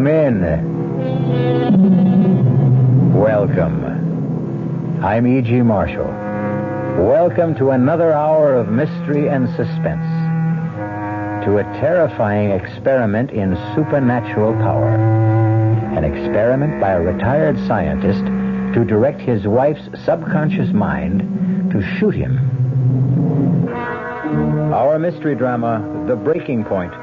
Come in. Welcome. I'm E.G. Marshall. Welcome to another hour of mystery and suspense. To a terrifying experiment in supernatural power. An experiment by a retired scientist to direct his wife's subconscious mind to shoot him. Our mystery drama, The Breaking Point,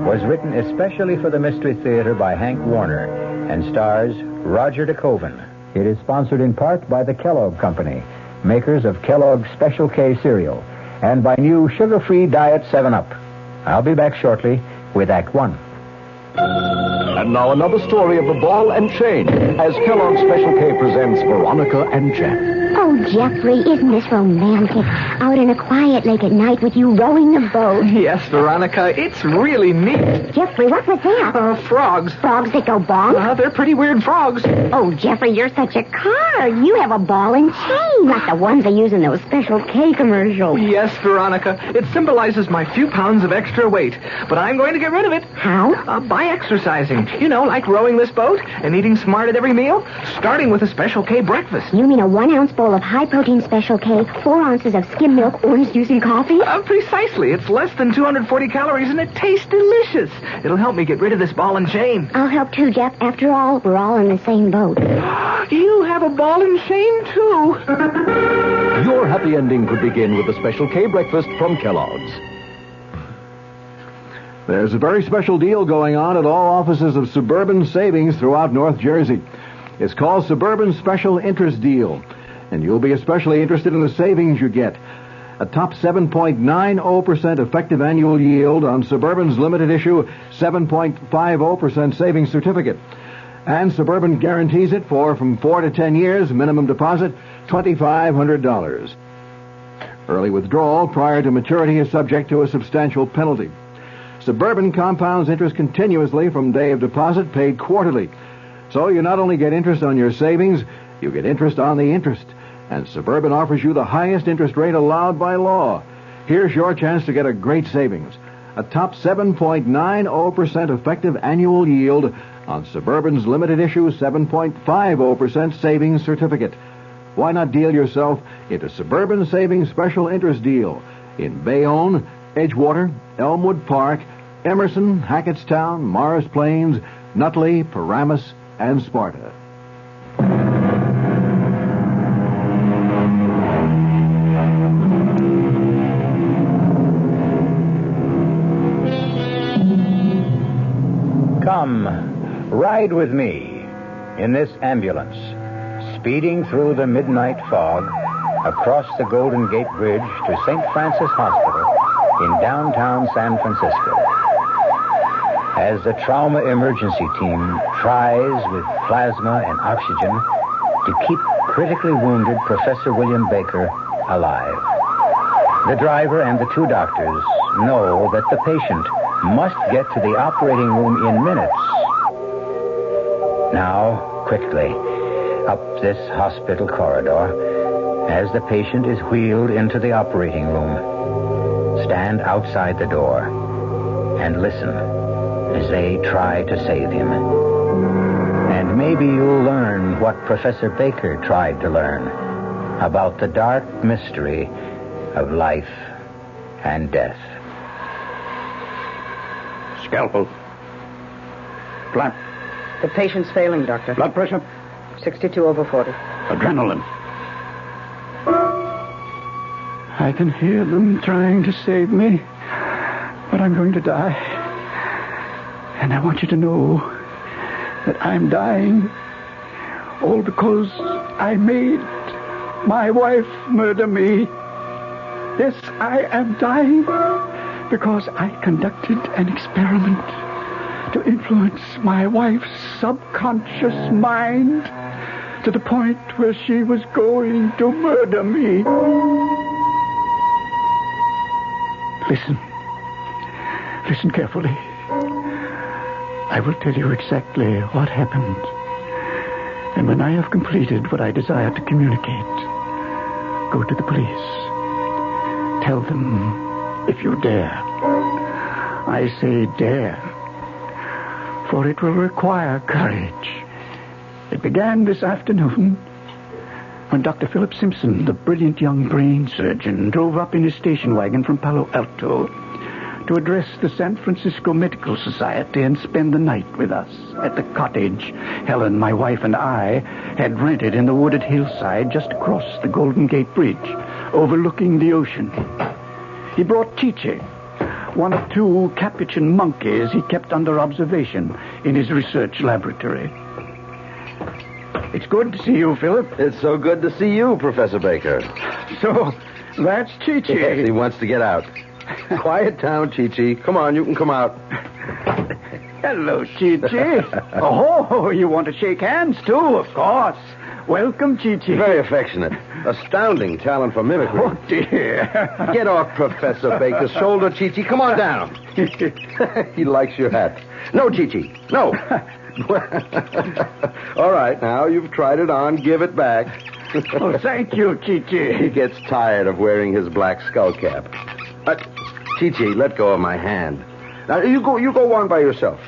was written especially for the Mystery Theater by Hank Warner and stars Roger DeCoven. It is sponsored in part by the Kellogg Company, makers of Kellogg's Special K cereal, and by new sugar-free Diet 7-Up. I'll be back shortly with Act One. And now another story of the ball and chain as Kellogg's Special K presents Veronica and Jack. Oh, Jeffrey, isn't this romantic? Out in a quiet lake at night with you rowing the boat. Yes, Veronica, it's really neat. Jeffrey, what was that? Frogs. Frogs that go bonk? They're pretty weird frogs. Oh, Jeffrey, you're such a card. You have a ball and chain, like the ones they use in those Special K commercials. Yes, Veronica, it symbolizes my few pounds of extra weight. But I'm going to get rid of it. How? By exercising. You know, like rowing this boat and eating smart at every meal, starting with a Special K breakfast. You mean a 1-ounce bowl of high-protein Special K, 4 ounces of skim milk, orange juice, and coffee? Precisely. It's less than 240 calories, and it tastes delicious. It'll help me get rid of this ball and chain. I'll help too, Jeff. After all, we're all in the same boat. You have a ball and chain, too. Your happy ending could begin with the Special K breakfast from Kellogg's. There's a very special deal going on at all offices of Suburban Savings throughout North Jersey. It's called Suburban Special Interest Deal, and you'll be especially interested in the savings you get. A top 7.90% effective annual yield on Suburban's limited issue 7.50% savings certificate. And Suburban guarantees it from 4 to 10 years, minimum deposit $2,500. Early withdrawal prior to maturity is subject to a substantial penalty. Suburban compounds interest continuously from day of deposit, paid quarterly. So you not only get interest on your savings, you get interest on the interest. And Suburban offers you the highest interest rate allowed by law. Here's your chance to get a great savings. A top 7.90% effective annual yield on Suburban's limited issue 7.50% savings certificate. Why not deal yourself into Suburban Savings Special Interest Deal in Bayonne, Edgewater, Elmwood Park, Emerson, Hackettstown, Morris Plains, Nutley, Paramus, and Sparta. Come, ride with me in this ambulance, speeding through the midnight fog, across the Golden Gate Bridge to St. Francis Hospital in downtown San Francisco. As the trauma emergency team tries with plasma and oxygen to keep critically wounded Professor William Baker alive. The driver and the 2 doctors know that the patient must get to the operating room in minutes. Now, quickly, up this hospital corridor, as the patient is wheeled into the operating room, stand outside the door and listen as they try to save him. And maybe you'll learn what Professor Baker tried to learn about the dark mystery of life and death. Scalpel. Flap. The patient's failing, Doctor. Blood pressure. 62/40. Adrenaline. I can hear them trying to save me, but I'm going to die. And I want you to know that I'm dying, all because I made my wife murder me. Yes, I am dying because I conducted an experiment to influence my wife's subconscious mind to the point where she was going to murder me. Listen carefully. I will tell you exactly what happened. And when I have completed what I desire to communicate, go to the police. Tell them, if you dare. I say dare. for it will require courage. It began this afternoon when Dr. Philip Simpson, the brilliant young brain surgeon, drove up in his station wagon from Palo Alto to address the San Francisco Medical Society and spend the night with us at the cottage Helen, my wife, and I had rented in the wooded hillside just across the Golden Gate Bridge, overlooking the ocean. He brought Chi-Chi, one of 2 capuchin monkeys he kept under observation in his research laboratory. It's good to see you, Philip. It's so good to see you, Professor Baker. So, that's Chi-Chi. Yes, he wants to get out. Quiet down, Chi-Chi. Come on, you can come out. Hello, Chi-Chi. Oh, you want to shake hands, too, of course. Welcome, Chi-Chi. Very affectionate. Astounding talent for mimicry. Oh, dear. Get off Professor Baker's shoulder, Chi-Chi. Come on down. He likes your hat. No, Chi-Chi. No. All right, now you've tried it on. Give it back. Oh, thank you, Chi-Chi. He gets tired of wearing his black skull cap. Chi-Chi, let go of my hand. Now, you go on by yourself.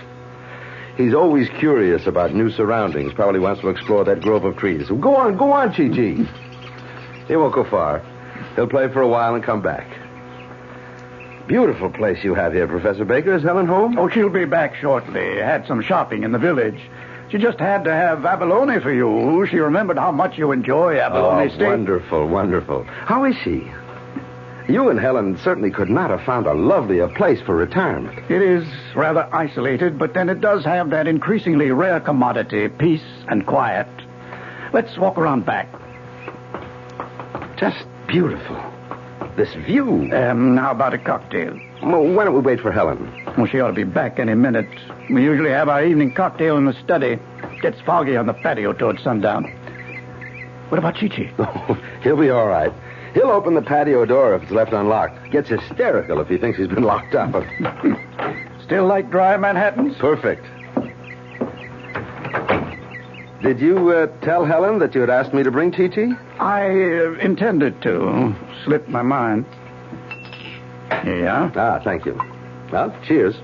He's always curious about new surroundings. Probably wants to explore that grove of trees. Go on, Chi-Chi. He won't go far. He'll play for a while and come back. Beautiful place you have here, Professor Baker. Is Helen home? Oh, she'll be back shortly. Had some shopping in the village. She just had to have abalone for you. She remembered how much you enjoy abalone steak. Wonderful, wonderful. How is she? You and Helen certainly could not have found a lovelier place for retirement. It is rather isolated, but then it does have that increasingly rare commodity, peace and quiet. Let's walk around back. Just beautiful. This view. How about a cocktail? Well, why don't we wait for Helen? Well, she ought to be back any minute. We usually have our evening cocktail in the study. Gets foggy on the patio towards sundown. What about Chi-Chi? Oh, he'll be all right. He'll open the patio door if it's left unlocked. Gets hysterical if he thinks he's been locked up. Still like dry Manhattans? Perfect. Did you tell Helen that you had asked me to bring Chi-Chi? I intended to. Slipped my mind. Here you are. Ah, thank you. Well, cheers.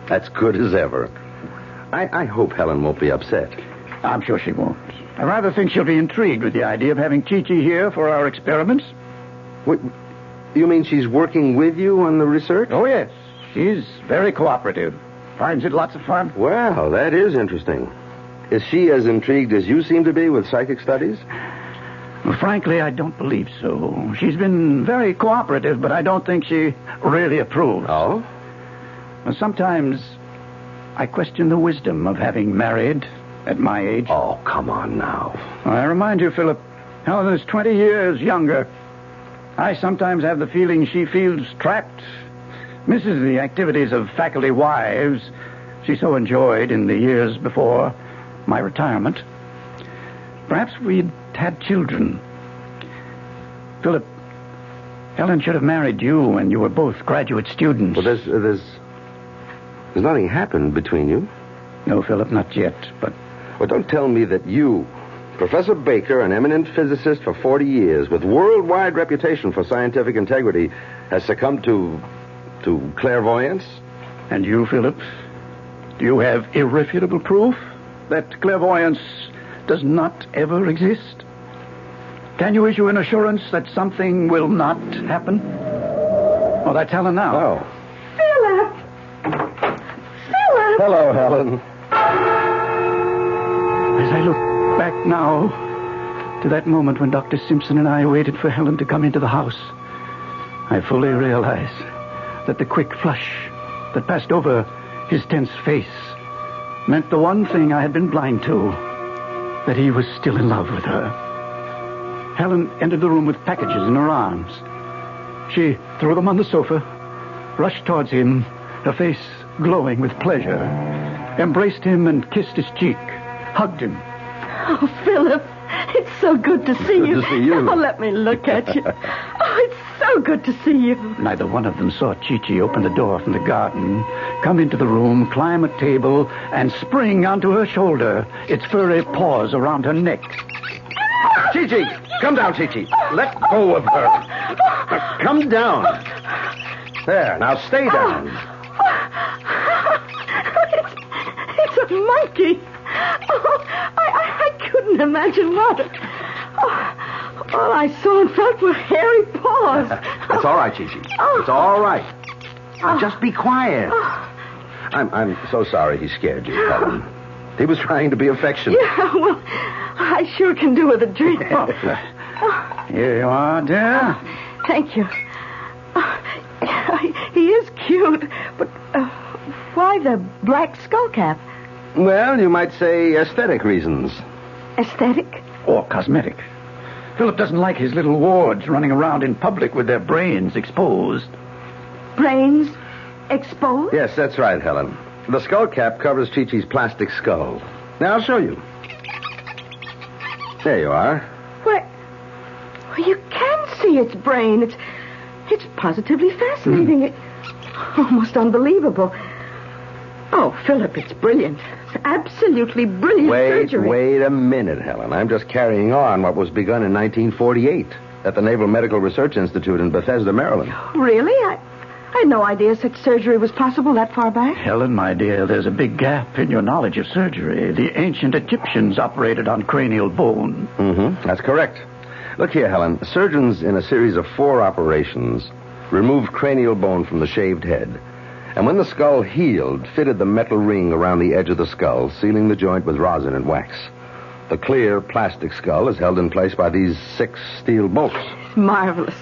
That's good as ever. I hope Helen won't be upset. I'm sure she won't. I rather think she'll be intrigued with the idea of having Chi-Chi here for our experiments. What, you mean she's working with you on the research? Oh, yes. She's very cooperative. Finds it lots of fun. Well, that is interesting. Is she as intrigued as you seem to be with psychic studies? Well, frankly, I don't believe so. She's been very cooperative, but I don't think she really approves. Oh? Well, sometimes I question the wisdom of having married at my age. Oh, come on now. I remind you, Philip, Helen is 20 years younger. I sometimes have the feeling she feels trapped, misses the activities of faculty wives she so enjoyed in the years before my retirement. Perhaps we'd had children. Philip, Helen should have married you when you were both graduate students. Well, there's nothing happened between you. No, Philip, not yet, but... Well, don't tell me that you, Professor Baker, an eminent physicist for 40 years, with worldwide reputation for scientific integrity, has succumbed to clairvoyance? And you, Philip? Do you have irrefutable proof that clairvoyance does not ever exist? Can you issue an assurance that something will not happen? Oh, that's Helen now. Oh. Philip! Philip! Hello, Helen. As I look back now to that moment when Dr. Simpson and I waited for Helen to come into the house, I fully realize that the quick flush that passed over his tense face meant the one thing I had been blind to, that he was still in love with her. Helen entered the room with packages in her arms. She threw them on the sofa, rushed towards him, her face glowing with pleasure, embraced him and kissed his cheek, hugged him. Oh, Philip, it's so good to see you. Good to see you. Oh, let me look at you. Oh, it's so good to see you. Neither one of them saw Chi-Chi open the door from the garden, come into the room, climb a table, and spring onto her shoulder, its furry paws around her neck. Chi-Chi! Come down, Chi-Chi. Let go of her. Now, come down. There, now stay down. monkey. Oh, I couldn't imagine what. All I saw and felt were hairy paws. It's all right, Chi-Chi. It's all right. Now, just be quiet. I'm so sorry he scared you, Helen. He was trying to be affectionate. Yeah, well, I sure can do with a drink. Here you are, dear. Thank you. He is cute, but why the black skull cap? Well, you might say aesthetic reasons. Aesthetic? Or cosmetic. Philip doesn't like his little wards running around in public with their brains exposed. Brains exposed? Yes, that's right, Helen. The skull cap covers Chi-Chi's plastic skull. Now, I'll show you. There you are. Well, you can see its brain. It's positively fascinating. It's almost unbelievable. Oh, Philip, it's brilliant. It's absolutely brilliant surgery. Wait a minute, Helen. I'm just carrying on what was begun in 1948 at the Naval Medical Research Institute in Bethesda, Maryland. Really? I had no idea such surgery was possible that far back. Helen, my dear, there's a big gap in your knowledge of surgery. The ancient Egyptians operated on cranial bone. Mm-hmm. That's correct. Look here, Helen. Surgeons, in a series of 4 operations, removed cranial bone from the shaved head. And when the skull healed, fitted the metal ring around the edge of the skull, sealing the joint with rosin and wax. The clear plastic skull is held in place by these 6 steel bolts. Marvelous.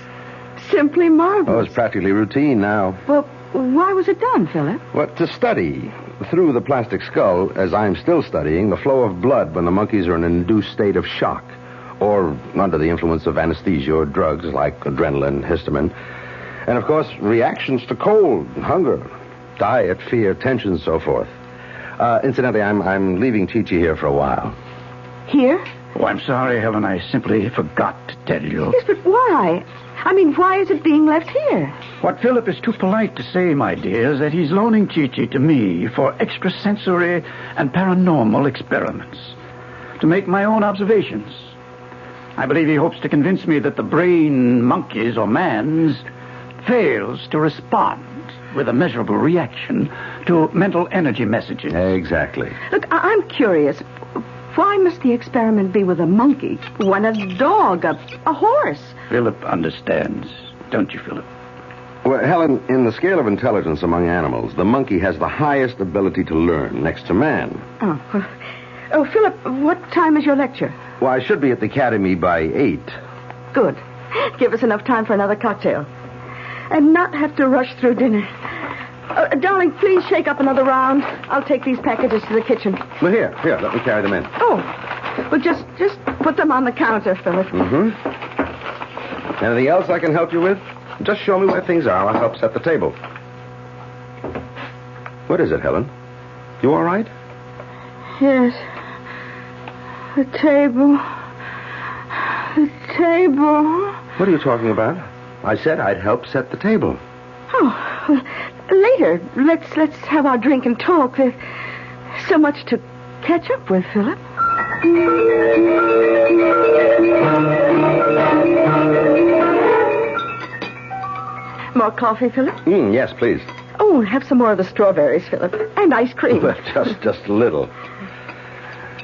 Simply marvelous. Oh, it's practically routine now. Well, why was it done, Philip? Well, to study through the plastic skull, as I'm still studying, the flow of blood when the monkeys are in an induced state of shock or under the influence of anesthesia or drugs like adrenaline, histamine. And, of course, reactions to cold, hunger, diet, fear, tension, and so forth. Incidentally, I'm leaving Chi-Chi here for a while. Here? Oh, I'm sorry, Helen. I simply forgot to tell you. Yes, but why? I mean, why is it being left here? What Philip is too polite to say, my dear, is that he's loaning Chi-Chi to me for extrasensory and paranormal experiments, to make my own observations. I believe he hopes to convince me that the brain, monkeys, or man's, fails to respond with a measurable reaction to mental energy messages. Exactly. Look, I'm curious. Why must the experiment be with a monkey when a dog, a horse? Philip understands, don't you, Philip? Well, Helen, in the scale of intelligence among animals, the monkey has the highest ability to learn next to man. Oh, Philip, what time is your lecture? Well, I should be at the academy by 8. Good. Give us enough time for another cocktail. And not have to rush through dinner. Darling, please shake up another round. I'll take these packages to the kitchen. Well, here, let me carry them in. Oh, well, just put them on the counter, Philip. Mm-hmm. Anything else I can help you with? Just show me where things are. I'll help set the table. What is it, Helen? You all right? Yes. The table. The table. What are you talking about? I said I'd help set the table. Oh, well, later. Let's have our drink and talk. There's so much to catch up with, Philip. More coffee, Philip? Yes, please. Oh, have some more of the strawberries, Philip. And ice cream. Well, just a little.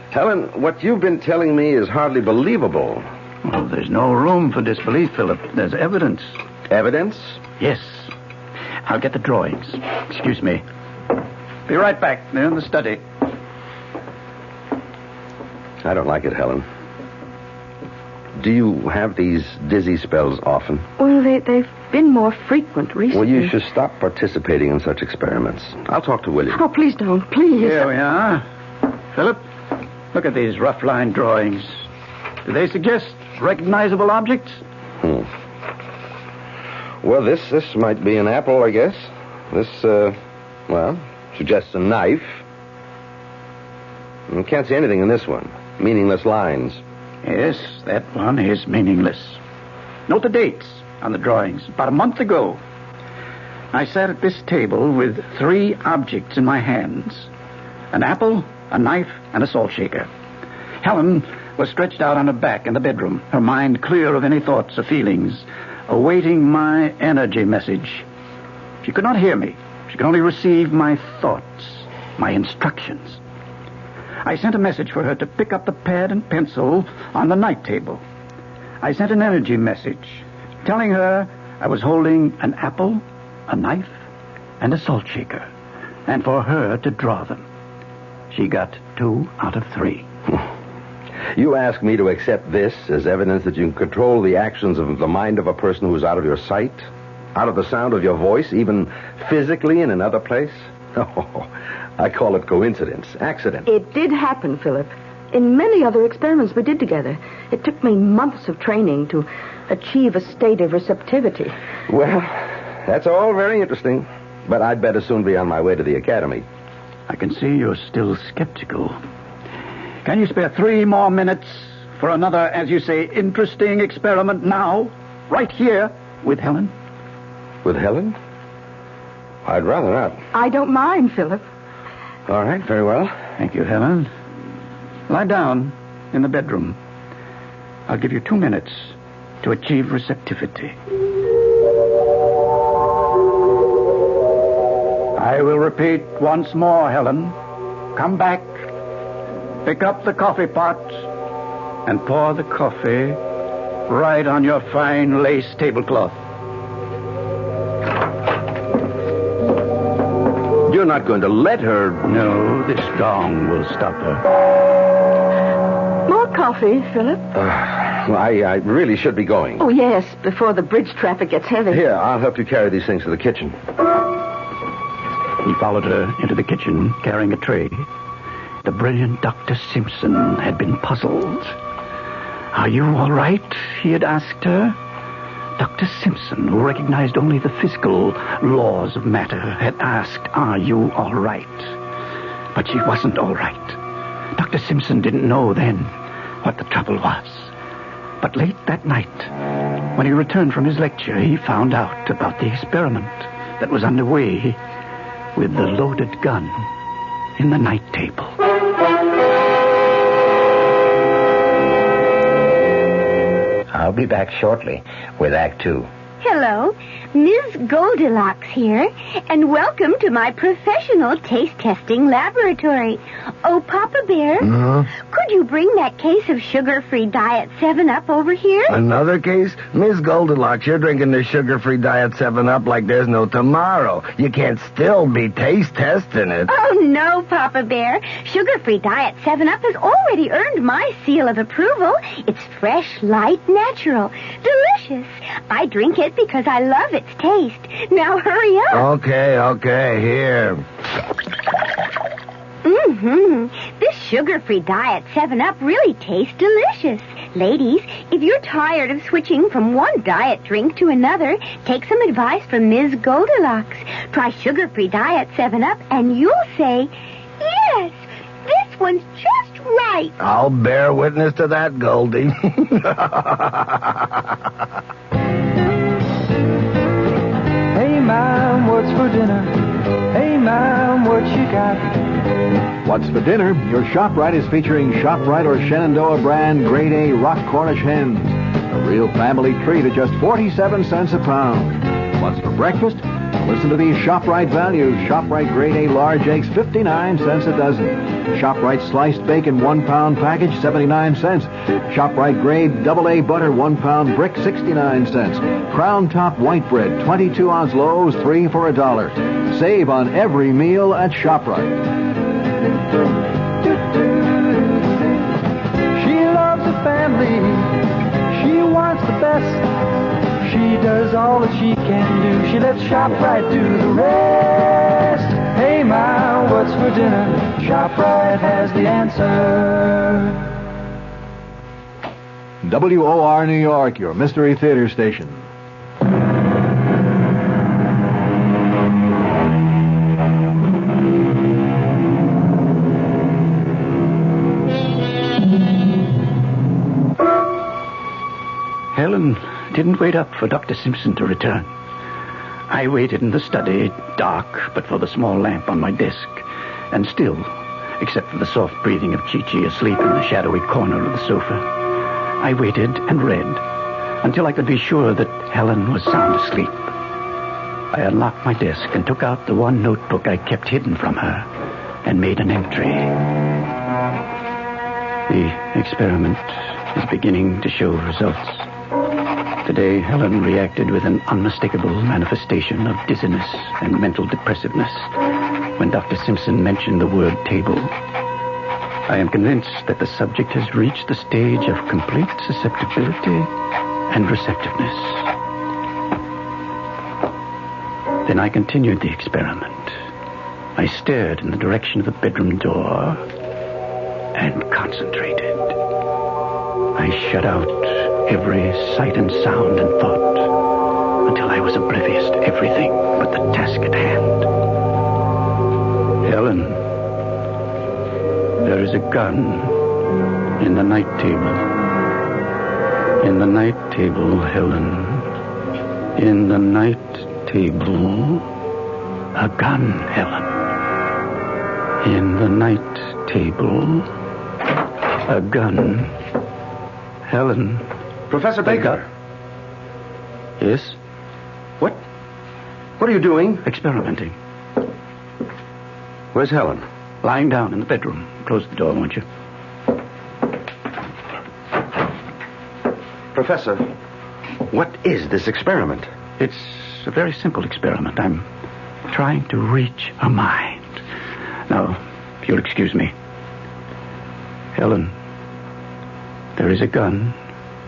Helen, what you've been telling me is hardly believable. Well, there's no room for disbelief, Philip. There's evidence. Evidence? Yes. I'll get the drawings. Excuse me. Be right back. They're in the study. I don't like it, Helen. Do you have these dizzy spells often? Well, they've been more frequent recently. Well, you should stop participating in such experiments. I'll talk to William. Oh, please don't. Please. Here we are. Philip, look at these rough line drawings. Do they suggest recognizable objects? Well, this might be an apple, I guess. This, suggests a knife. I can't see anything in this one. Meaningless lines. Yes, that one is meaningless. Note the dates on the drawings. About a month ago, I sat at this table with 3 objects in my hands. An apple, a knife, and a salt shaker. Helen was stretched out on her back in the bedroom, her mind clear of any thoughts or feelings, awaiting my energy message. She could not hear me. She could only receive my thoughts, my instructions. I sent a message for her to pick up the pad and pencil on the night table. I sent an energy message telling her I was holding an apple, a knife, and a salt shaker, and for her to draw them. She got 2 out of 3. You ask me to accept this as evidence that you can control the actions of the mind of a person who's out of your sight? Out of the sound of your voice, even physically in another place? Oh, I call it coincidence, accident. It did happen, Philip. In many other experiments we did together. It took me months of training to achieve a state of receptivity. Well, that's all very interesting, but I'd better soon be on my way to the academy. I can see you're still skeptical. Can you spare 3 more minutes for another, as you say, interesting experiment now? Right here with Helen? With Helen? I'd rather not. I don't mind, Philip. All right, very well. Thank you, Helen. Lie down in the bedroom. I'll give you 2 minutes to achieve receptivity. I will repeat once more, Helen. Come back. Pick up the coffee pot and pour the coffee right on your fine lace tablecloth. You're not going to let her... No, this gong will stop her. More coffee, Philip? Well, I really should be going. Oh, yes, before the bridge traffic gets heavy. Here, I'll help you carry these things to the kitchen. He followed her into the kitchen, carrying a tray. The brilliant Dr. Simpson had been puzzled. Are you all right? He had asked her. Dr. Simpson, who recognized only the physical laws of matter, had asked, are you all right? But she wasn't all right. Dr. Simpson didn't know then what the trouble was. But late that night, when he returned from his lecture, he found out about the experiment that was underway with the loaded gun in the night table. I'll be back shortly with Act 2. Hello, Ms. Goldilocks here, and welcome to my professional taste testing laboratory. Oh, Papa Bear, could you bring that case of sugar-free Diet 7-Up over here? Another case? Miss Goldilocks, you're drinking the sugar-free Diet 7-Up like there's no tomorrow. You can't still be taste testing it. Oh, no, Papa Bear. Sugar-free Diet 7-Up has already earned my seal of approval. It's fresh, light, natural, delicious. I drink it because I love its taste. Now hurry up. Okay, here. This sugar-free Diet 7-Up really tastes delicious. Ladies, if you're tired of switching from one diet drink to another, take some advice from Ms. Goldilocks. Try sugar-free Diet 7-Up and you'll say, yes, this one's just right. I'll bear witness to that, Goldie. Hey, Mom, what's for dinner? Hey, Mom, what you got? What's for dinner? Your ShopRite is featuring ShopRite or Shenandoah brand Grade A Rock Cornish hens. A real family treat at just 47 cents a pound. What's for breakfast? Listen to these ShopRite values. ShopRite Grade A large eggs, 59 cents a dozen. ShopRite sliced bacon 1 pound package, 79 cents. ShopRite Grade AA butter 1 pound brick, 69 cents. Crown Top white bread, 22-ounce loaves, 3 for $1. Save on every meal at ShopRite. She loves the family. She wants the best. She does all that she can do. She lets ShopRite do the rest. Hey, Ma, what's for dinner? ShopRite has the answer. WOR New York, your Mystery Theater station. Helen didn't wait up for Dr. Simpson to return. I waited in the study, dark but for the small lamp on my desk, and still, except for the soft breathing of Chi-Chi asleep in the shadowy corner of the sofa. I waited and read until I could be sure that Helen was sound asleep. I unlocked my desk and took out the one notebook I kept hidden from her and made an entry. The experiment is beginning to show results. Today, Helen reacted with an unmistakable manifestation of dizziness and mental depressiveness when Dr. Simpson mentioned the word table. I am convinced that the subject has reached the stage of complete susceptibility and receptiveness. Then I continued the experiment. I stared in the direction of the bedroom door and concentrated. I shut out every sight and sound and thought until I was oblivious to everything but the task at hand. Helen, there is a gun in the night table. In the night table, Helen. In the night table. A gun, Helen. In the night table. A gun. Helen. Professor Baker. Yes? What are you doing? Experimenting. Where's Helen? Lying down in the bedroom. Close the door, won't you? Professor, what is this experiment? It's a very simple experiment. I'm trying to reach her mind. Now, if you'll excuse me. Helen, there is a gun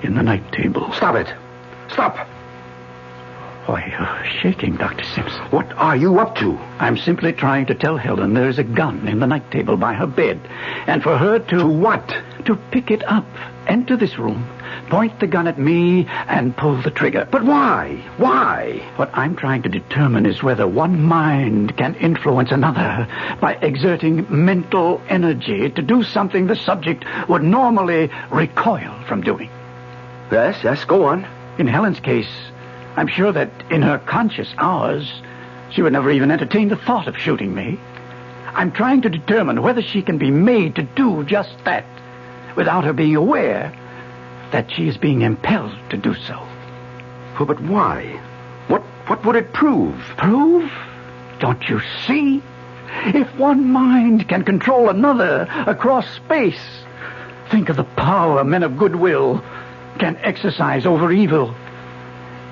in the night table. Stop it. Stop. Why, you're shaking, Dr. Simpson. What are you up to? I'm simply trying to tell Helen there is a gun in the night table by her bed. And for her to... To what? To pick it up, enter this room, point the gun at me, and pull the trigger. But why? Why? What I'm trying to determine is whether one mind can influence another by exerting mental energy to do something the subject would normally recoil from doing. Yes, go on. In Helen's case, I'm sure that in her conscious hours, she would never even entertain the thought of shooting me. I'm trying to determine whether she can be made to do just that without her being aware that she is being impelled to do so. Oh, but why? What would it prove? Prove? Don't you see? If one mind can control another across space, think of the power men of goodwill can exercise over evil.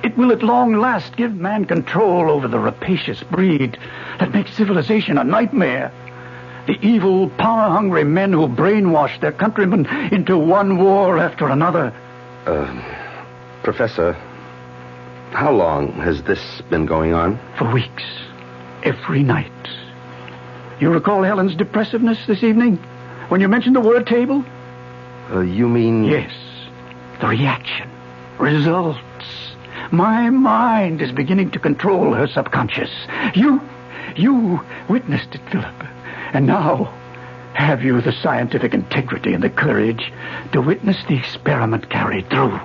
It will at long last give man control over the rapacious breed that makes civilization a nightmare. The evil, power-hungry men who brainwash their countrymen into one war after another. Professor, how long has this been going on? For weeks. Every night. You recall Helen's depressiveness this evening when you mentioned the word table? You mean... Yes. The reaction. Results. My mind is beginning to control her subconscious. You witnessed it, Philip. And now, have you the scientific integrity and the courage to witness the experiment carried through?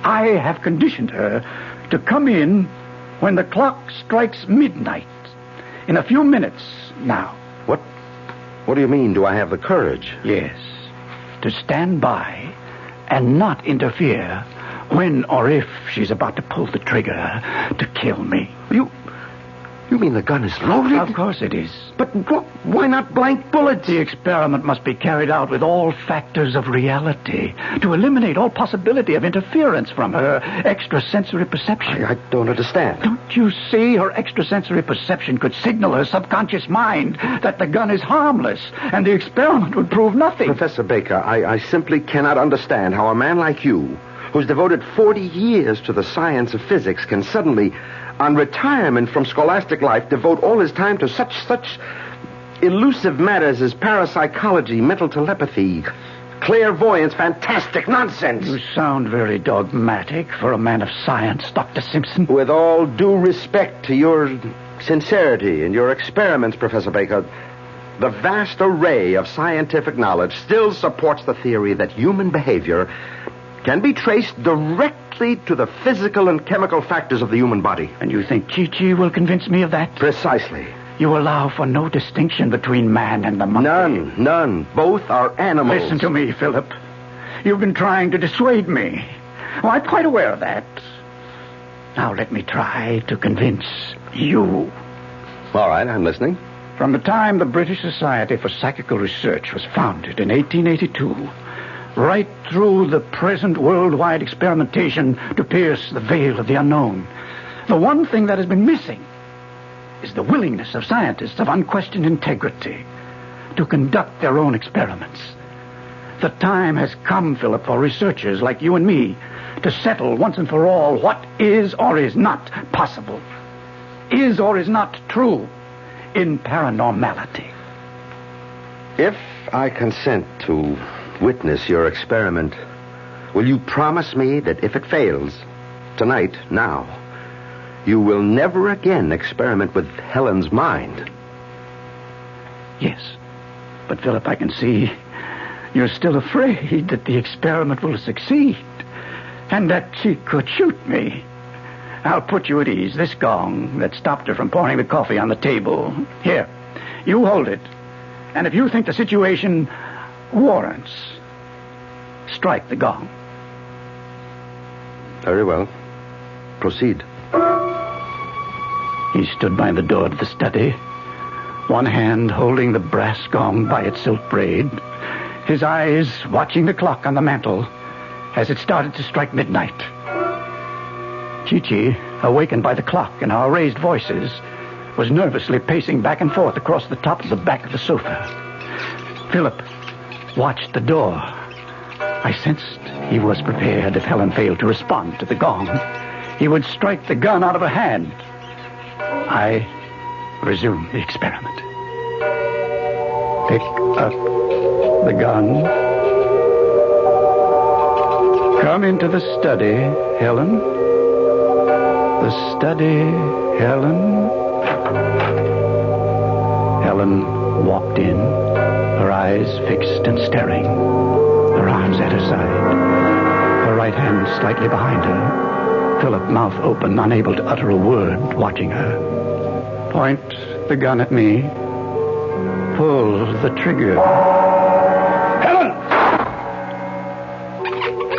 I have conditioned her to come in when the clock strikes midnight. In a few minutes now. What do you mean, do I have the courage? Yes. To stand by and not interfere when or if she's about to pull the trigger to kill me. You mean the gun is loaded? Of course it is. But why not blank bullets? The experiment must be carried out with all factors of reality to eliminate all possibility of interference from her extrasensory perception. I don't understand. Don't you see? Her extrasensory perception could signal her subconscious mind that the gun is harmless, and the experiment would prove nothing. Professor Baker, I simply cannot understand how a man like you, who's devoted 40 years to the science of physics, can suddenly, on retirement from scholastic life, devote all his time to such elusive matters as parapsychology, mental telepathy, clairvoyance, fantastic nonsense. You sound very dogmatic for a man of science, Dr. Simpson. With all due respect to your sincerity and your experiments, Professor Baker, the vast array of scientific knowledge still supports the theory that human behavior can be traced directly to the physical and chemical factors of the human body. And you think Chi-Chi will convince me of that? Precisely. You allow for no distinction between man and the monkey? None. Both are animals. Listen to me, Philip. You've been trying to dissuade me. Oh, I'm quite aware of that. Now let me try to convince you. All right, I'm listening. From the time the British Society for Psychical Research was founded in 1882, right through the present worldwide experimentation to pierce the veil of the unknown, the one thing that has been missing is the willingness of scientists of unquestioned integrity to conduct their own experiments. The time has come, Philip, for researchers like you and me to settle once and for all what is or is not possible, is or is not true in paranormality. If I consent to witness your experiment, will you promise me that if it fails, tonight, now, you will never again experiment with Helen's mind? Yes. But, Philip, I can see you're still afraid that the experiment will succeed and that she could shoot me. I'll put you at ease. This gong that stopped her from pouring the coffee on the table. Here, you hold it. And if you think the situation warrants, strike the gong. Very well. Proceed. He stood by the door of the study, one hand holding the brass gong by its silk braid, his eyes watching the clock on the mantel as it started to strike midnight. Chi-Chi, awakened by the clock and our raised voices, was nervously pacing back and forth across the top of the back of the sofa. Philip watched the door. I sensed he was prepared if Helen failed to respond to the gong. He would strike the gun out of her hand. I resumed the experiment. Pick up the gun. Come into the study, Helen. The study, Helen. Helen walked in, her eyes fixed and staring, her arms at her side, her right hand slightly behind her, Philip, mouth open, unable to utter a word, watching her. Point the gun at me. Pull the trigger. Helen!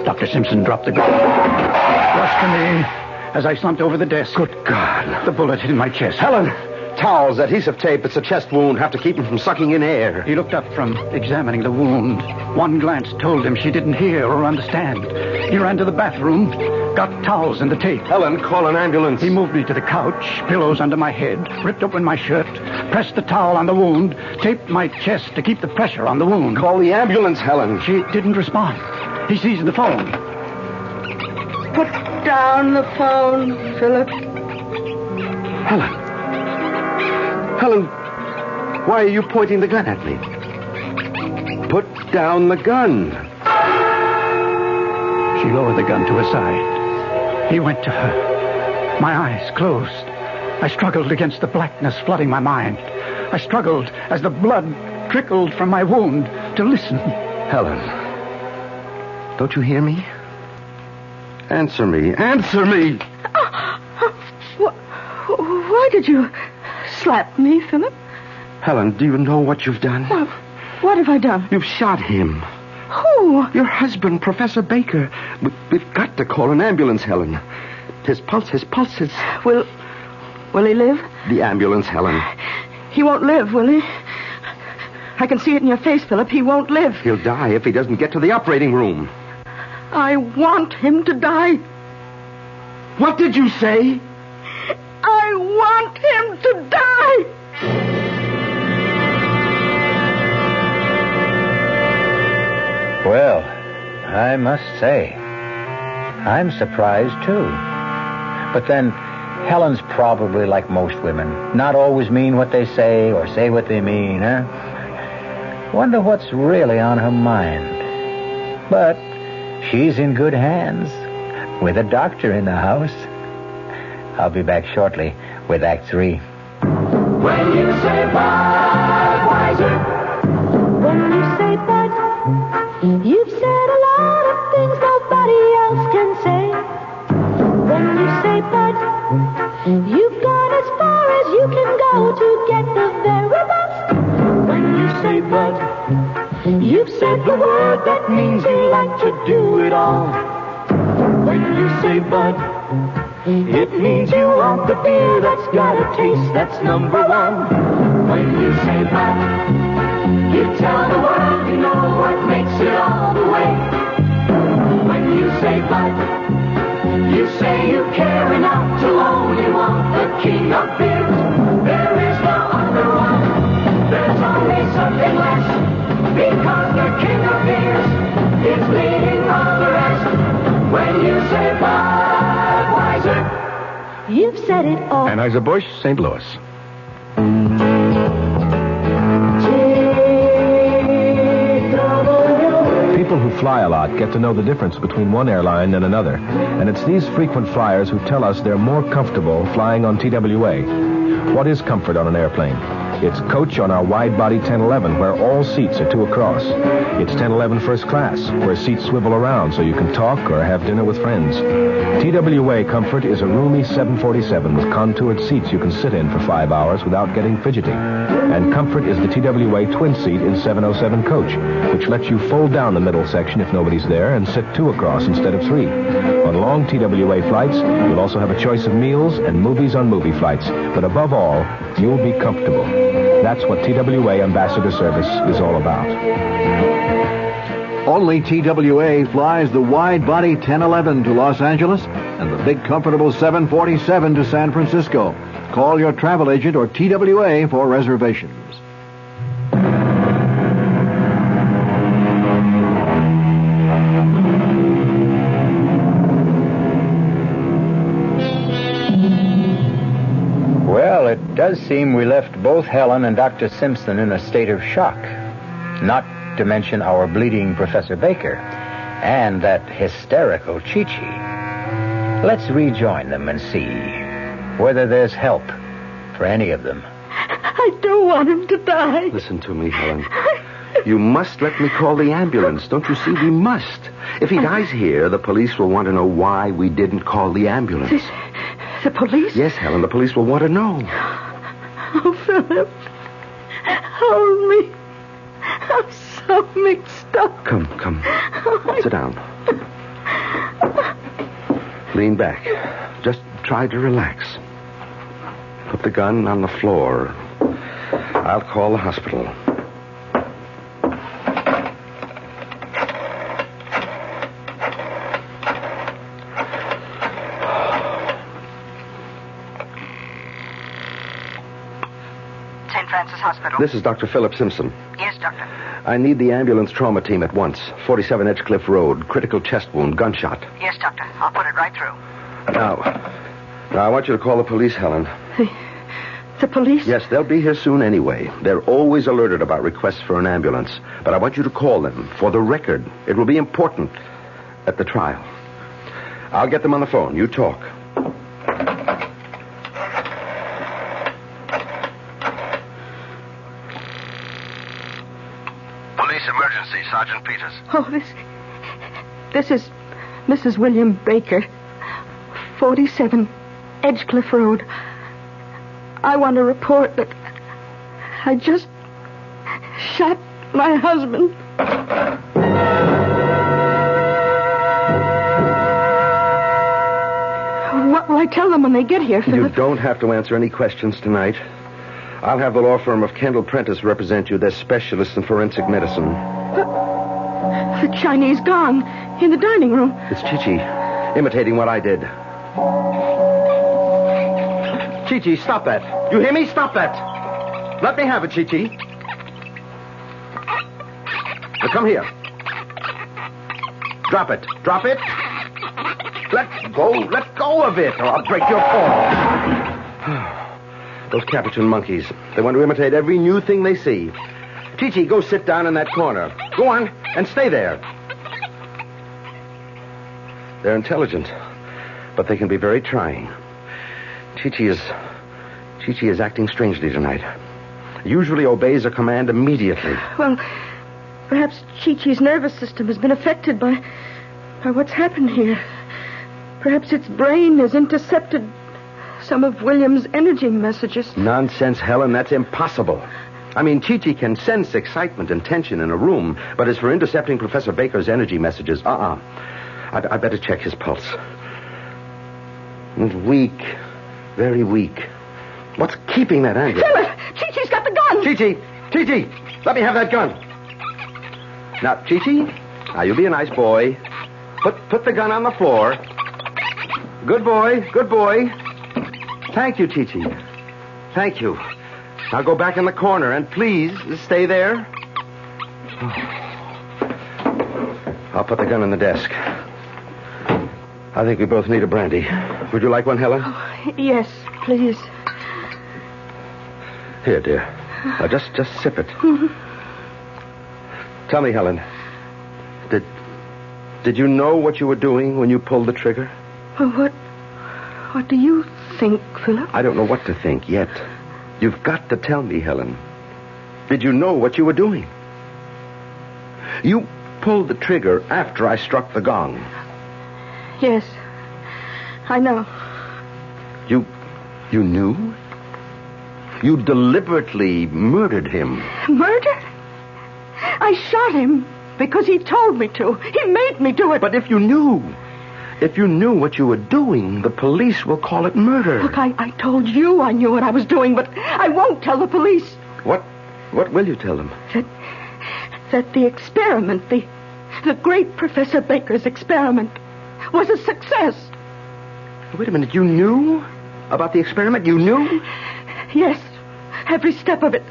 Dr. Simpson dropped the gun. Rushed to me as I slumped over the desk. Good God. The bullet hit in my chest. Helen! Towels, adhesive tape. It's a chest wound. Have to keep him from sucking in air. He looked up from examining the wound. One glance told him she didn't hear or understand. He ran to the bathroom, got towels and the tape. Helen, call an ambulance. He moved me to the couch, pillows under my head, ripped open my shirt, pressed the towel on the wound, taped my chest to keep the pressure on the wound. Call the ambulance, Helen. She didn't respond. He seized the phone. Put down the phone, Philip. Helen. Helen, why are you pointing the gun at me? Put down the gun. She lowered the gun to her side. He went to her. My eyes closed. I struggled against the blackness flooding my mind. I struggled as the blood trickled from my wound to listen. Helen, don't you hear me? Answer me. Answer me! Why did you slap me, Philip? Helen, do you know what you've done? What have I done? You've shot him. Who? Your husband, Professor Baker. We've got to call an ambulance, Helen. His pulse is... Will he live? The ambulance, Helen. He won't live, will he? I can see it in your face, Philip. He won't live. He'll die if he doesn't get to the operating room. I want him to die. What did you say? I want him to die. Well, I must say, I'm surprised, too. But then, Helen's probably like most women. Not always mean what they say or say what they mean, huh? Wonder what's really on her mind. But she's in good hands, with a doctor in the house. I'll be back shortly with Act 3. When you say Budweiser, When you say Bud, you've said a lot of things nobody else can say. When you say Bud, you've gone as far as you can go to get the very best. When you say Bud, you've said the word that means you like to do it all. When you say Bud, It means you want the beer that's got a taste that's number one. When you say Bud, you tell the world you know what makes it all the way. When you say Bud, you say you care enough to only want the king of beers. There is no other one. There's always something less. Because the king of beers is leading all the rest. When you say Budweiser, You've said it all. Anheuser-Busch, St. Louis. People who fly a lot get to know the difference between one airline and another. And it's these frequent flyers who tell us they're more comfortable flying on TWA. What is comfort on an airplane? It's coach on our wide-body 1011, where all seats are two across. It's 1011 first class, where seats swivel around so you can talk or have dinner with friends. TWA Comfort is a roomy 747 with contoured seats you can sit in for 5 hours without getting fidgety. And Comfort is the TWA twin seat in 707 coach, which lets you fold down the middle section if nobody's there and sit two across instead of three. On long TWA flights, you'll also have a choice of meals and movies on movie flights. But above all, you'll be comfortable. That's what TWA Ambassador Service is all about. Only TWA flies the wide-body 1011 to Los Angeles and the big comfortable 747 to San Francisco. Call your travel agent or TWA for reservations. Well, it does seem we left both Helen and Dr. Simpson in a state of shock. Not to mention our bleeding Professor Baker and that hysterical Chi-Chi. Let's rejoin them and see whether there's help for any of them. I don't want him to die. Listen to me, Helen. You must let me call the ambulance. Don't you see? We must. If he dies here, the police will want to know why we didn't call the ambulance. The police? Yes, Helen, the police will want to know. Oh, Philip. Hold me. I'm so mixed up. Come. Sit down. Lean back. Just try to relax. Put the gun on the floor. I'll call the hospital. St. Francis Hospital. This is Dr. Philip Simpson. Yes, doctor. I need the ambulance trauma team at once. 47 Edgecliff Road. Critical chest wound. Gunshot. Yes, doctor. I'll put it right through. Now, I want you to call the police, Helen. The police? Yes, they'll be here soon anyway. They're always alerted about requests for an ambulance. But I want you to call them for the record. It will be important at the trial. I'll get them on the phone. You talk. Police emergency, Sergeant Peters. Oh, this is Mrs. William Baker, 47 Edgecliff Road. I want to report that I just shot my husband. What will I tell them when they get here, Philip? You don't have to answer any questions tonight. I'll have the law firm of Kendall Prentice represent you. They're specialists in forensic medicine. The Chinese gong in the dining room. It's Chi-Chi, imitating what I did. Chi-Chi, stop that. You hear me? Stop that. Let me have it, Chi-Chi. Now come here. Drop it. Drop it. Let go of it, or I'll break your paw. Those Capuchin monkeys. They want to imitate every new thing they see. Chi-Chi, go sit down in that corner. Go on, and stay there. They're intelligent, but they can be very trying. Chi-Chi is acting strangely tonight. Usually obeys a command immediately. Well, perhaps Chi-Chi's nervous system has been affected by what's happened here. Perhaps its brain has intercepted some of William's energy messages. Nonsense, Helen. That's impossible. I mean, Chi-Chi can sense excitement and tension in a room, but as for intercepting Professor Baker's energy messages, I better check his pulse. It's weak. Very weak. What's keeping that anger? Philip! Chi-Chi's got the gun! Chi-Chi! Let me have that gun. Now, Chi-Chi, now you be a nice boy. Put the gun on the floor. Good boy. Thank you, Chi-Chi. Thank you. Now go back in the corner and please stay there. I'll put the gun on the desk. I think we both need a brandy. Would you like one, Helen? Oh, yes, please. Here, dear. Now just sip it. Tell me, Helen. Did you know what you were doing when you pulled the trigger? What do you think, Philip? I don't know what to think yet. You've got to tell me, Helen. Did you know what you were doing? You pulled the trigger after I struck the gong. Yes, I know. You knew? You deliberately murdered him. Murder? I shot him because he told me to. He made me do it. But if you knew what you were doing, the police will call it murder. Look, I told you I knew what I was doing, but I won't tell the police. What will you tell them? That the experiment, the great Professor Baker's experiment, was a success. Wait a minute, you knew about the experiment? You knew? Yes, every step of it.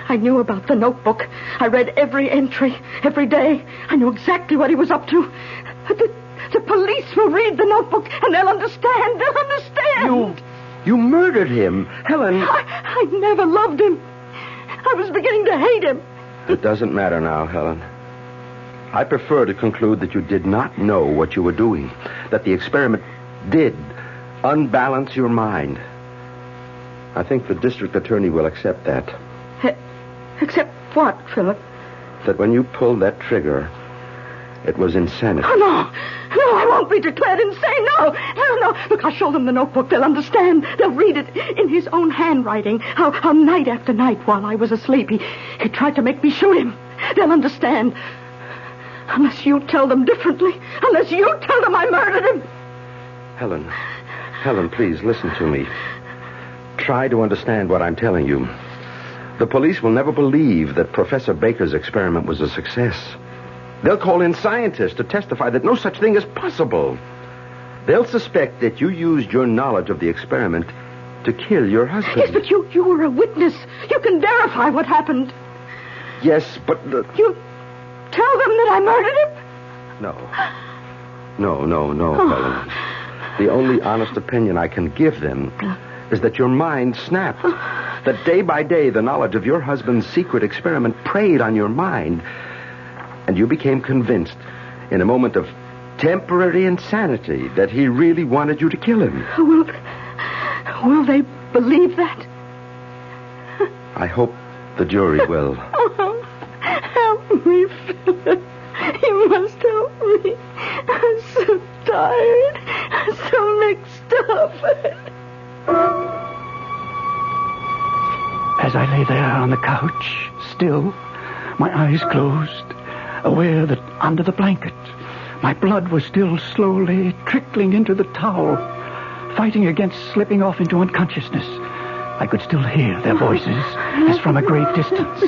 I knew about the notebook. I read every entry, every day. I knew exactly what he was up to. The police will read the notebook, and they'll understand. They'll understand. You murdered him. Helen. I never loved him. I was beginning to hate him. It doesn't matter now, Helen. I prefer to conclude that you did not know what you were doing, that the experiment did unbalance your mind. I think the district attorney will accept that. Accept what, Philip? That when you pulled that trigger, it was insanity. Oh, no, I won't be declared insane. No. Look, I'll show them the notebook. They'll understand. They'll read it in his own handwriting. How night after night while I was asleep, he tried to make me shoot him. They'll understand. Unless you tell them differently. Unless you tell them I murdered him. Helen, please listen to me. Try to understand what I'm telling you. The police will never believe that Professor Baker's experiment was a success. They'll call in scientists to testify that no such thing is possible. They'll suspect that you used your knowledge of the experiment to kill your husband. Yes, but you were a witness. You can verify what happened. Yes, but... You tell them that I murdered him? No, Helen. The only honest opinion I can give them is that your mind snapped. That day by day, the knowledge of your husband's secret experiment preyed on your mind. And you became convinced, in a moment of temporary insanity, that he really wanted you to kill him. Will they believe that? I hope the jury will. Oh, help me, Philip. You must help me. I'm so tired. I'm so mixed up. As I lay there on the couch, still, my eyes closed, aware that under the blanket, my blood was still slowly trickling into the towel, fighting against slipping off into unconsciousness. I could still hear their voices as from a great distance.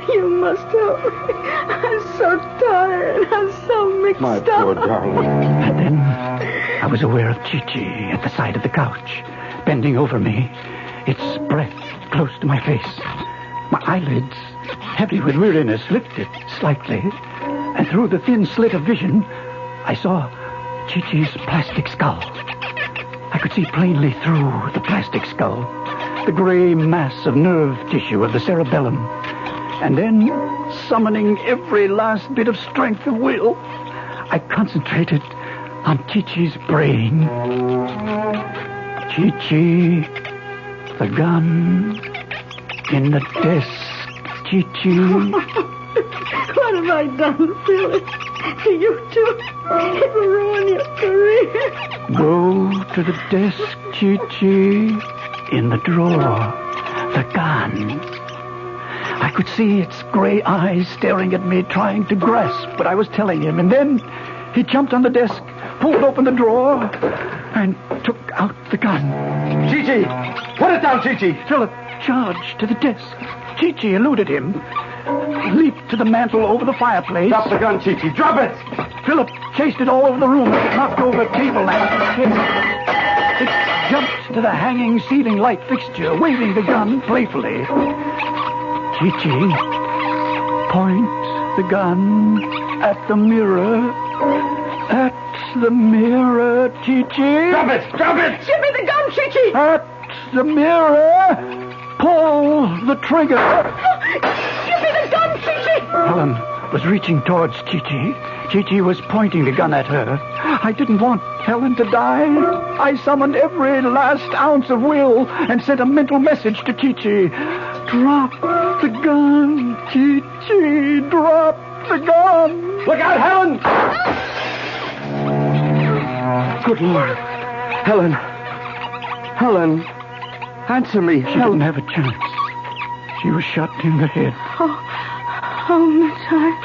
You must help me. I'm so tired. I'm so mixed My up. poor darling. And then I was aware of Chi-Chi at the side of the couch, bending over me, its breath close to my face. My eyelids, heavy with weariness, lifted slightly, and through the thin slit of vision, I saw Chi-Chi's plastic skull. I could see plainly through the plastic skull the gray mass of nerve tissue of the cerebellum. And then, summoning every last bit of strength of will, I concentrated on Chi-Chi's brain. Chi-Chi, the gun, in the desk, Chi-Chi. What have I done, Philip? To you too? It will ruin your career. Go to the desk, Chi-Chi, in the drawer, the gun. I could see its gray eyes staring at me, trying to grasp what I was telling him. And then he jumped on the desk, pulled open the drawer, and took out the gun. Chi-Chi! Put it down, Chi-Chi! Philip charged to the desk. Chi-Chi eluded him, leaped to the mantel over the fireplace. Drop the gun, Chi-Chi. Drop it! Philip chased it all over the room as it knocked over table lamps and chairs. It jumped to the hanging ceiling light fixture, waving the gun playfully. Chi-Chi points the gun at the mirror. At the mirror, Chi-Chi. Drop it! Drop it! Give me the gun, Chi-Chi! At the mirror, pull the trigger. Give me the gun, Chi-Chi! Helen was reaching towards Chi-Chi. Chi-Chi was pointing the gun at her. I didn't want Helen to die. I summoned every last ounce of will and sent a mental message to Chi-Chi. Drop the gun, Chi-Chi. Drop the gun. Look out, Helen! Good Lord. Helen, answer me. She didn't have a chance. She was shot in the head. Oh, Miss Hart.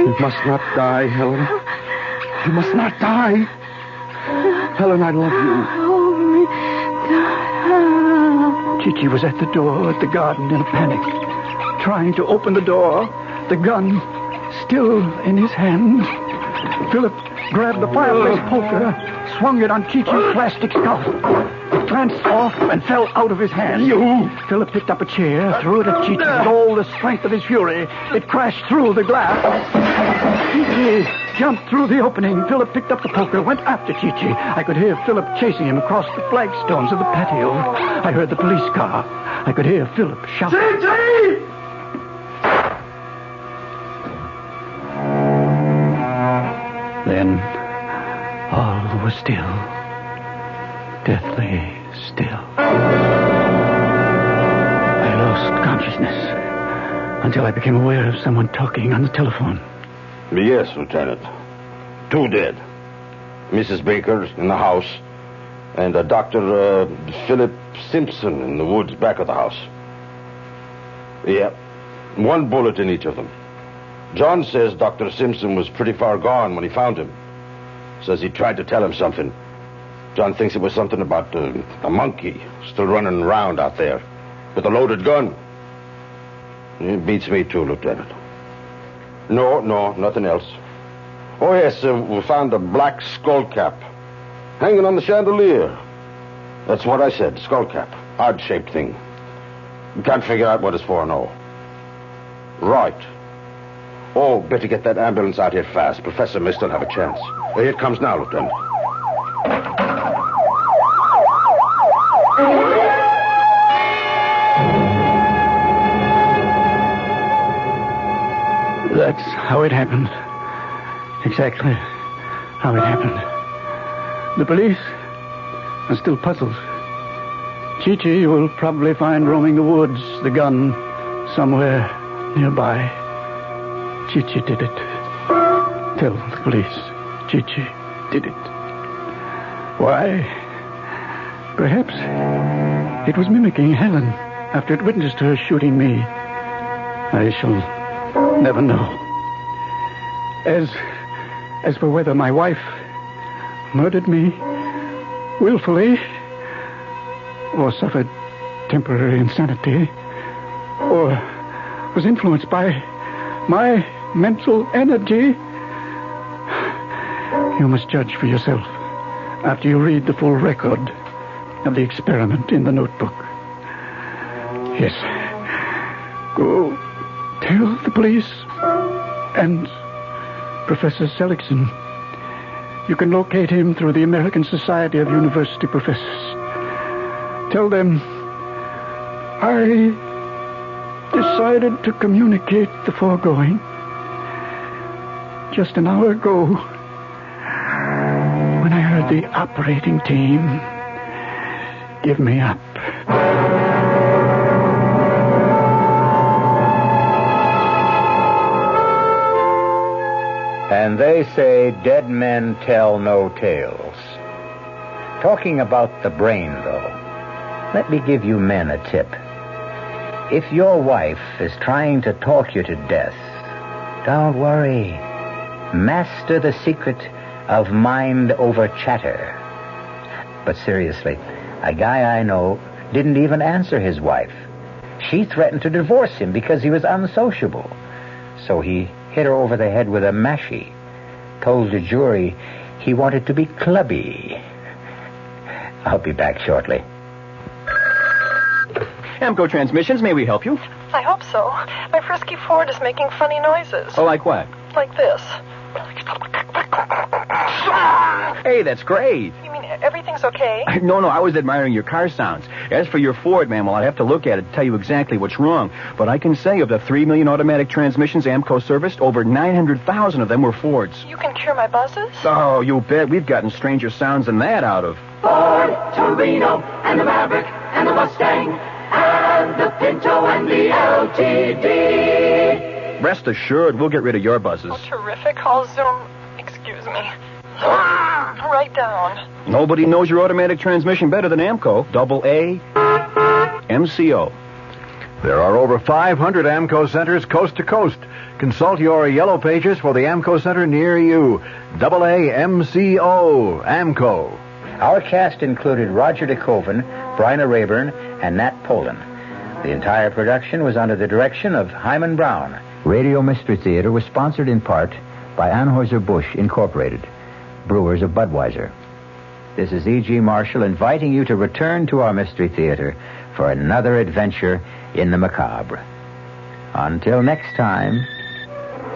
You must not die, Helen. You must not die. Helen, I love you. Chi-Chi was at the door at the garden in a panic, trying to open the door, the gun still in his hand. Philip grabbed the fireplace poker, swung it on Chi-Chi's plastic skull. It glanced off and fell out of his hand. Philip picked up a chair, threw it at Chi-Chi with all the strength of his fury. It crashed through the glass. Chi-Chi jumped through the opening. Philip picked up the poker, went after Chi-Chi. I could hear Philip chasing him across the flagstones of the patio. I heard the police car. I could hear Philip shouting. Chi-Chi! Then all was still. Deathly still. I lost consciousness until I became aware of someone talking on the telephone. Yes, Lieutenant. 2 dead. Mrs. Baker in the house, and Dr. Philip Simpson in the woods back of the house. Yeah, 1 bullet in each of them. John says Dr. Simpson was pretty far gone when he found him. Says he tried to tell him something. John thinks it was something about a monkey still running around out there with a loaded gun. It beats me too, Lieutenant. No, nothing else. Oh, yes, we found a black skull cap hanging on the chandelier. That's what I said, skull cap. Odd-shaped thing. Can't figure out what it's for, no. Right. Oh, better get that ambulance out here fast. Professor may still have a chance. Here it comes now, Lieutenant. That's how it happened. Exactly how it happened. The police are still puzzled. Chi-Chi will probably find roaming the woods the gun somewhere nearby. Chi-Chi did it. Tell the police Chi-Chi did it. Why? Perhaps it was mimicking Helen after it witnessed her shooting me. I shall never know. As for whether my wife murdered me willfully or suffered temporary insanity or was influenced by my mental energy, you must judge for yourself after you read the full record of the experiment in the notebook. Yes. Go tell the police and Professor Seligson. You can locate him through the American Society of University Professors. Tell them I decided to communicate the foregoing just an hour ago when I heard the operating team give me up. And they say dead men tell no tales. Talking about the brain, though, let me give you men a tip. If your wife is trying to talk you to death, don't worry. Master the secret of mind over chatter. But seriously, a guy I know didn't even answer his wife. She threatened to divorce him because he was unsociable. So he hit her over the head with a mashie. Told the jury he wanted to be clubby. I'll be back shortly. Amco Transmissions, may we help you? I hope so. My frisky Ford is making funny noises. Oh, like what? Like this. Hey, that's great. You mean everything's okay? No, I was admiring your car sounds. As for your Ford, ma'am, well, I'd have to look at it to tell you exactly what's wrong. But I can say of the 3 million automatic transmissions Amco serviced, over 900,000 of them were Fords. You can cure my buzzes? Oh, you bet. We've gotten stranger sounds than that out of Ford, Torino, and the Maverick, and the Mustang, and the Pinto, and the LTD. Rest assured, we'll get rid of your buzzes. Oh, terrific. I'll zoom. Excuse me. Right down. Nobody knows your automatic transmission better than Amco. AA MCO. There are over 500 AMCO centers coast to coast. Consult your yellow pages for the AMCO center near you. AA MCO AMCO. Our cast included Roger DeKoven, Bryna Rayburn, and Nat Polen. The entire production was under the direction of Hyman Brown. Radio Mystery Theater was sponsored in part by Anheuser-Busch Incorporated, brewers of Budweiser. This is E.G. Marshall inviting you to return to our Mystery Theater for another adventure in the macabre. Until next time,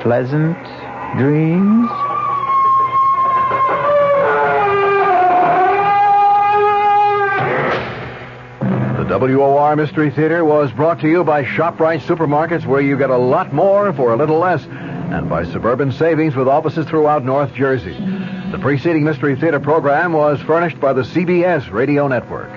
pleasant dreams. The WOR Mystery Theater was brought to you by ShopRite Supermarkets, where you get a lot more for a little less, and by Suburban Savings with offices throughout North Jersey. The preceding Mystery Theater program was furnished by the CBS Radio Network.